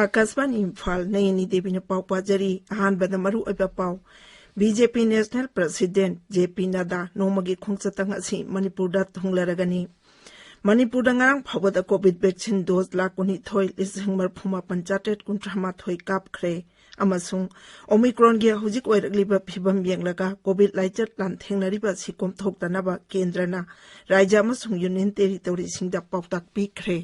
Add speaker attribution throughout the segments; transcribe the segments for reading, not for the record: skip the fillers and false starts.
Speaker 1: आकाशवाणी इम्फाल नयनी देवी ने पाव पाजरी अहानबद मरु ओइबा पाव BJP national president JP Nadda नोमगी खोंगचतंग असि मणिपुरदा थुंगलरगनी मणिपुरदा ngarang phawada covid vaccine dose lakh 19,938 kapkhre amasung omicron gi hujik oiragliba phibam yenglaga covid laichat lan thengnariba sikom thoktanaba kendrana rajya amasung union territory singda pawtak pikre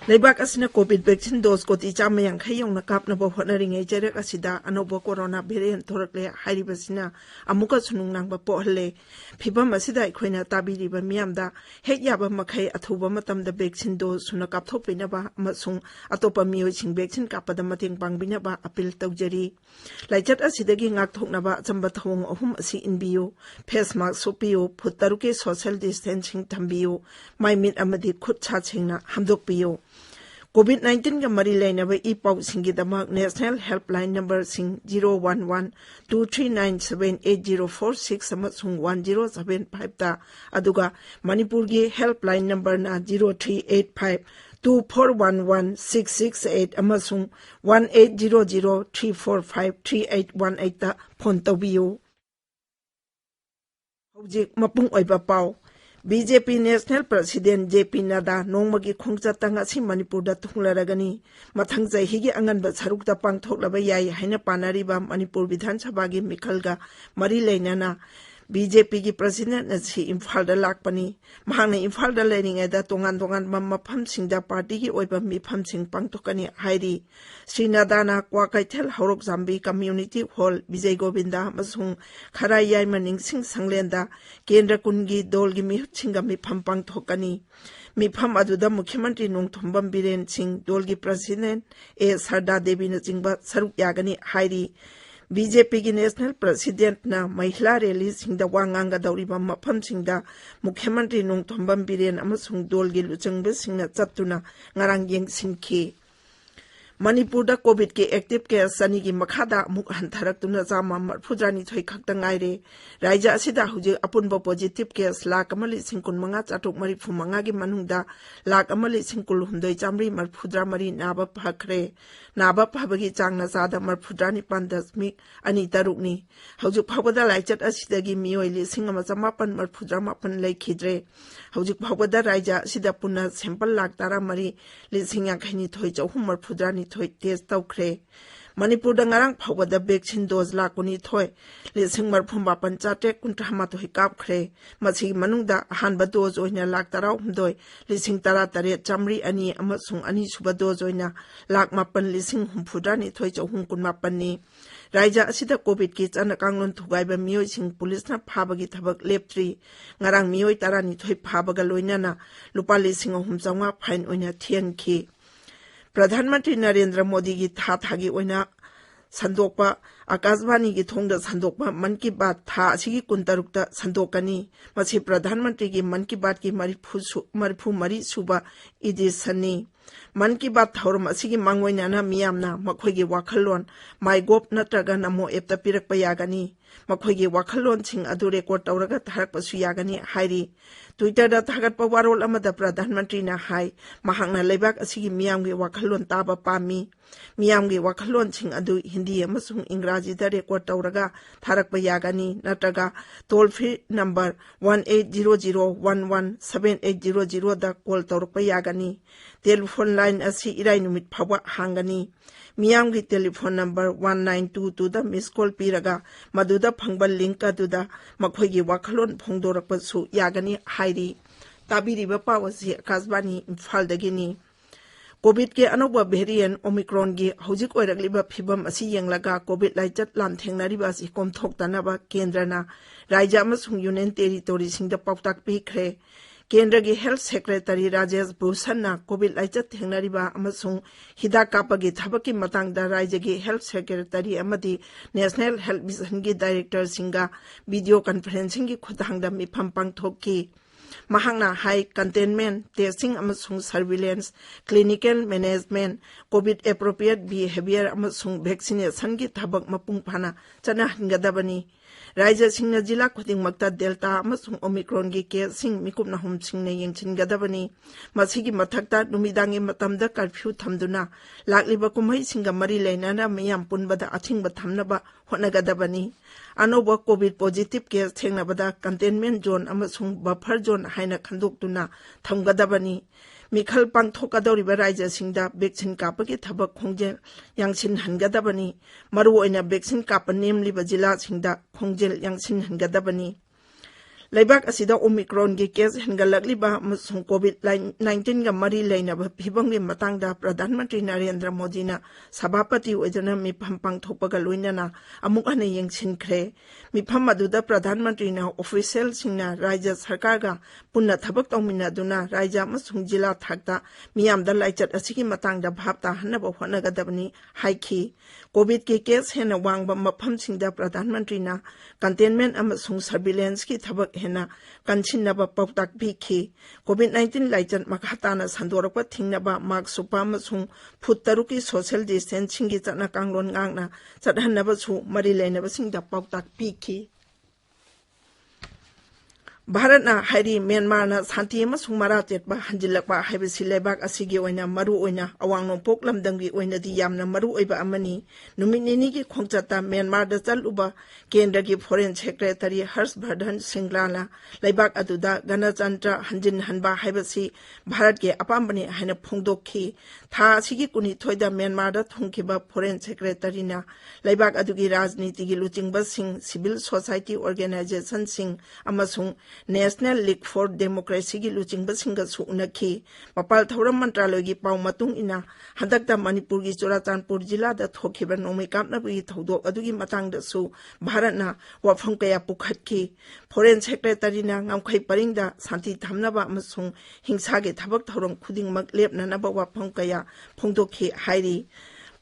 Speaker 1: Leibak asina COVID vaccine dose ko ti chama yang khayong nakap na bohot na ringay jarek asida anobo corona variant thorakle hairibasina amuka sunung nang ba pohle phibam asida ikhoina tabiriba miyamda hek yaba makhai athuba matamda vaccine dose suna kap thopina ba amasung atopa miyoi sing vaccine kapada mateng pangbina ba appeal tawjari laichat asidagi ngak thokna ba chamba thong ahum asi inbiyo face mask sopiyo phutaruke social distancing thambiyo maimit amadi khut cha chengna hamdokpiyo COVID-19 का मरी line अब ई पाउ सिंगी दमाग national helpline number सिंग 011-2397-8046 समसुंग 1075 ता अदुगा मणिपुर की helpline number ना 0385-2411-668 अमसुंग 1800-345-3818 ता phone तबियो हौजिक मपुंग ओइबा पाउ BJP National President JP Nड्डा नोंमगी खोंगचतंग असि मणिपुरदा थुंगलरगनी मथंग चहिगी अंगनबा सरुकता पांगथोकलबा याई हाइना पानारिबा मणिपुर विधानसभा की मिखलगा मरी लेनाना BJP की प्रेसिडेंट असि इम्फाल दा लाकपनी महांगना इम्फाल दा लेनिंगेदा तोंगान तोंगान मफम सिंगदा पार्टी की ओइबा मिफम सिंग पांगथोकनी हाइरी श्री नड्डाना क्वाकैथेल हौरोक जाम्बी कम्युनिटी हॉल विजय गोविंदा मसुंग खरा याइमा निंगसिंग संगलेंदा केंद्र कुनगी दोलगी मिहुतसिंगा मिफम पांगथोकनी मिफम अदुदा मुख्यमंत्री नोंगथोंबम बीरेन सिंह दोलगी प्रेसिडेंट ए सरदा देवी न चिंगबा सरुक यागनी हाइरी BJP की नेशनल प्रेसिडेंट ना महिला रैली सिंगदा वांगांगा दौरिबा मफम सिंगदा मुख्यमंत्री नोंगथोंबम बीरेन अमसुंग दोलगी लुचंगबे सिंगना चत्तुना ngarang yengsinki मणिपुरदा कोविड के एक्टिव केस सनी की मखादा मुख हंथरक्तुना जामा मरफुजानी थोई खक्ता ngaire राज्य असिदा हुजे अपुनबो पॉजिटिव केस लाख अमली सिंकुन मंगा चाटुक मरिफु मंगा की मनुंगदा लाख अमली सिंकुल हुंदोई चामरी मरफुद्रा मरी नाबा फखरे नाबा फबगी चांगना सादा मरफुद्रानी 5.2 तरुकनी हौजुक फबदा लाइचत असिदगी मियोई लिसिंग अमा चमापन मरफुद्रा मापन लैखिद्रे हौजुक फबदा राज्य असिदा पुना सैंपल लाख तारा मरी लिसिंग याखैनी थोई चौहुम मरफुद्रानी थोई टेस्ट तौख्रे Manipur ngarang phawada vaccine dose lakuni thoi lising marphum bapan chate kuntrama thoi kapkhre machi manungda hanba dose oina lak tarau humdoi lising tara tare chamri ani amasung ani suba dose oina lak mapan lising humphudani thoi chauhum kun mapan ni राज्य असिदा Covid की चना कांगलोन थुगाइबा मियोई सिंग police ना फाबगी थबक लेप्ट्री ngarang मियोई तारानी थोई फाबगा लोइनाना लुपा लिसिंग अहुम चंगा fine ओइना थियनखी प्रधानमंत्री नरेंद्र मोदी की थागी ओइना संदोकपा आकाशवाणी की थोंगदा संदोकपा मन की बात था असिगी कुंतरुक्ता संदोकनी मछि प्रधानमंत्री की मन की बात की मरिफु मरी सुबा इदिसनी मन की बात थौरम असिगी मांगोइनाना मियामना मखोइगी वाखलोन माइगोप नत्रगा नमो एपता पिरकपा यागनी मखोइगी वाखलोन सिंग अदु रेकॉर्ड तौरगा थारकपसु यागनी हाइरी ट्विटर दा थागतपा वारोल अमदा प्रधानमंत्री ना हाई महांगना लेबाक असिगी मियामगी वाखलोन ताबा पामी मियामगी वाखलोन सिंग अदु हिंदी अमसुंग इंग्राजी दा रेकॉर्ड तौरगा थारकपा यागनी नत्रगा टोल फ्री नंबर 1800117800 दा कॉल तौरकपा यागनी टेलीफोन लाइन असी इराई नुमित फावा हांगनी मियाम की टेलीफोन नंबर 1922 दा मिस कॉल पीरगा मदुदा फंगबल लिंक अदुदा मखोइगी वाखलोन फोंदोरकपसु यागनी हाइरी ताबिरिबा पावसी आकाशवाणी इम्फाल दगिनी कोविड के अनोबा वेरिएंट ओमिक्रॉन की हौजिक ओइरकलिबा फिबम असि यंगलगा कोविड लाइचत लाम थेंगनारिबा असि कोमथोक्तनाबा केंद्रना राज्य अमसुंग यूनियन टेरिटोरी सिंगदा पावताक पिखरे केंद्र की health secretary Rajesh Bhushan Covid लाइचत थेंगनारिबा अमसुंग हिदाक कापगी थबकी मतंगदा राज्य की हेल्थ सेक्रेटरी अमदी नेशनल हेल्थ मिशन की डायरेक्टर सिंगा वीडियो कॉन्फ्रेंसिंग की खुदांगदा मिफम पांगथोकी Mahangna high containment, testing amasung surveillance, clinical management, COVID appropriate behavior amasung vaccination gi thabak mapung phana chana hingadabani. Raja Singna Jila Kuting Makta Delta amasung Omicron gi case sing mikupna hum singne yengchingadabani. Masigi mathakta numidangi matamda curfew thamduna lakliba kumhai singa mari lainana miyam punbada athingba thamnaba hotnagadabani. Anoba COVID positive case thengnabada containment zone amasung buffer zone haina khandoktuna thamgadabani. Mikhal pangthokadoriba raja singda vaccine kapagi thabak khongjel yangsin hangadabani. Maru oina vaccine kapa nemliba jila singda khongjel yangsin hangadabani. Laibak asida Omicron gi case hangalakliba amasung COVID-19 ga mari lainaba phibamgi matangda Pradhan Mantri Narendra Modi na sabapati oidana mipham pangthopaga loinana amuk hana yengsinkhre. Mipham aduda Pradhan Mantri na official singna Raja Sarkar ga punna thabak tawminaduna Raja amasung jila thakta miyamda laichat asigi matangda bhapta hanaba hotnagadabani haiki. COVID ki case hena Wahengbam mapham singda Pradhan Mantri na containment amasung surveillance ki thabak hena kanchinaba pautak biki. COVID-19 laichat makhatana sandorapa thingnaba mark supa amasung phutaruki social distancing gi chana kanglon ngangna chadhanaba su mari lainaba singda pautak biki. Bharatna hairi Myanmar na santi amasung maratet ba hanjilakba haibasi laibak asigi oina maru oina awang nompok lamdanggi oina di yamna maru oiba amani numinini gi khongchata Myanmar da chaluba kendra gi foreign secretary Harshvardhan Singlala laibak aduda Ganachandra hanjin hanba haibasi Bharat ge apambani haina phongdokhi tha asigi kuni thoida Myanmar da thungkiba foreign secretary na laibak adugi rajniti gi luchingba sing civil society organization sing amasung National League for Democracy gi luchingba singa su unakhi mapal thoram mantraloy gi paw matung ina handakta Manipur gi Churachandpur jila da thokhiba nomai kapna bi thodok adugi matang da su Bharatna wafam kaya pukhatki foreign secretary na ngamkhai paringda santi thamnaba amasung hingsa ge thabak thorong khudingmak lepnanaba wafam kaya phongdokhi hairi.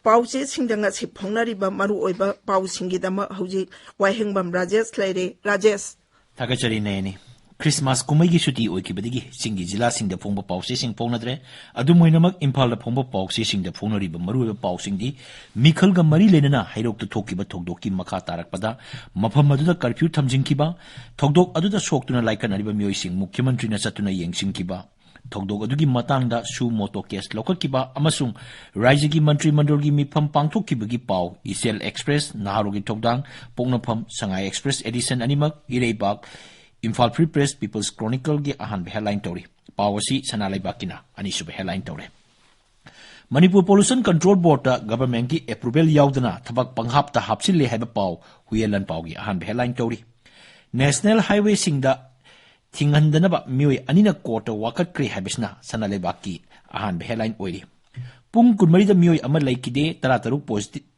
Speaker 1: Pauche singdanga si phongnariba maru oiba paw singidama hauji Wahengbam Rajesh laire. Rajesh
Speaker 2: Thakachari Nayani Christmas kumagi shuti oikibadigi singi jila singda phongba pause sing phongnadre adumoinamak Imphal da phongba pause singda phongnariba maruiba pausingdi mikhal ga mari lenana hairok tu thokiba thokdoki makha tarakpada mafam aduda curfew thamjingkiba thokdok aduda soktuna laikanariba miyoi sing mukhyamantri na chatuna yengsingkiba thokdok adugi matangda su moto case lokatkiba amasung raijagi mantri mandolgi mifam pangthokibagi pau Isel Express Naharogi thokdang Pongnafam Sangai Express edition animak Ireibak Imphal Free Press People's Chronicle gi ahan headline tori pawasi sanalai bakina ani sub headline tore Manipur Pollution Control Board ta government gi approval yaudana thabak panghap ta hapsille haba paw huyelan paw gi ahan headline tori National Highway singda Thingandanaba mioi anina quarter wakat kre habisna sanalai baki ahan headline oiri Pung kunmari da mioi ama laikide tarataru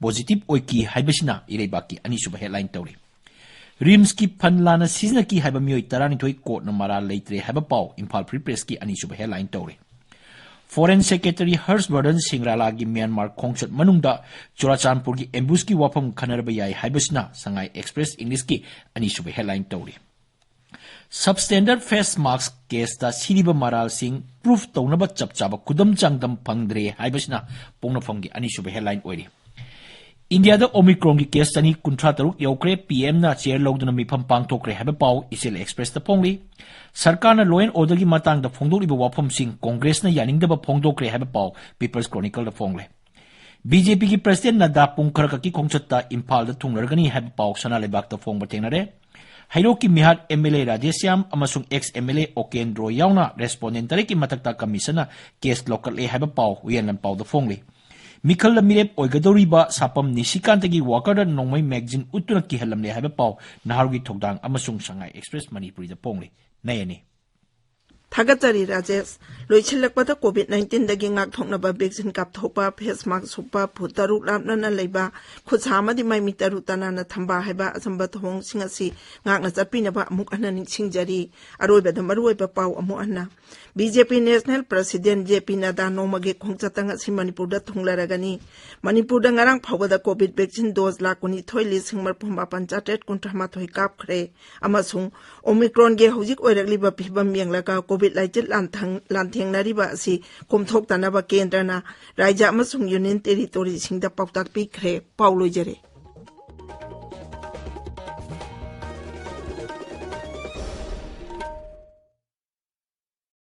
Speaker 2: positive oiki habisna irebaki ani sub headline tori Rims ki panlana season ki haba mioi tarani toi court na mara leitre haba paw Imphal Free Press ki ani sub headline tore Foreign Secretary Harshvardhan Singlala gi Myanmar khongchat manungda Churachandpur gi ambush ki wafam khanarba yai habisna Sangai Express English ki ani sub headline tore Substandard face marks case da siriba maral sing proof tawnaba chapchaba kudam changdam phangdre habisna Pongnafam gi ani sub headline oiri India da Omicron ki case tani kuntra taruk yaukre PM na chair logduna mifam pangthokre haba paw Isel Express da phongli Sarkar na law and order gi matang da phongdoriba wafam sing Congress na yaningdaba phongdokre haba paw People's Chronicle da phongle BJP ki president na da pungkharka ki khongchatta Imphal da thunglargani haba paw sanalebak da phongba tengnare Hairoki Mihat MLA Rajesh amasung ex MLA Okendro yauna respondent tare ki matakta commissioner case local e haba paw uyanlan paw da phongli Mikhal la mirep oigadoriba sapam nisikantagi wakada nongmai magazine utuna ki halamle haba paw Naharogi thokdang amasung Sangai Express Manipuri da phongli Nayani
Speaker 1: Thagachari Rajesh, Loichilakpata COVID-19 dagi ngakthoknaba vaccine kapthokpa, face mask suppa, putaruk lapnana leiba, khutsama di mai mitaru tanana thamba haiba asamba thong singasi ngakna chapinaba amuk anna ningsingjari, aroibada maruoiba pau amu anna. BJP National President JP Nada nomage khongchatanga si Manipurda thunglaragani. Manipurda ngarang phawada COVID vaccine dose lakuni thoili singmar phumba panchatet kuntrama thoi kapkhre. Amasung Omicron ge hojik oirakliba phibam yenglaka COVID laichit lanthengnariba asi komthok tanaba kendrana raija amasung union territory singda pautak pikre paulojare.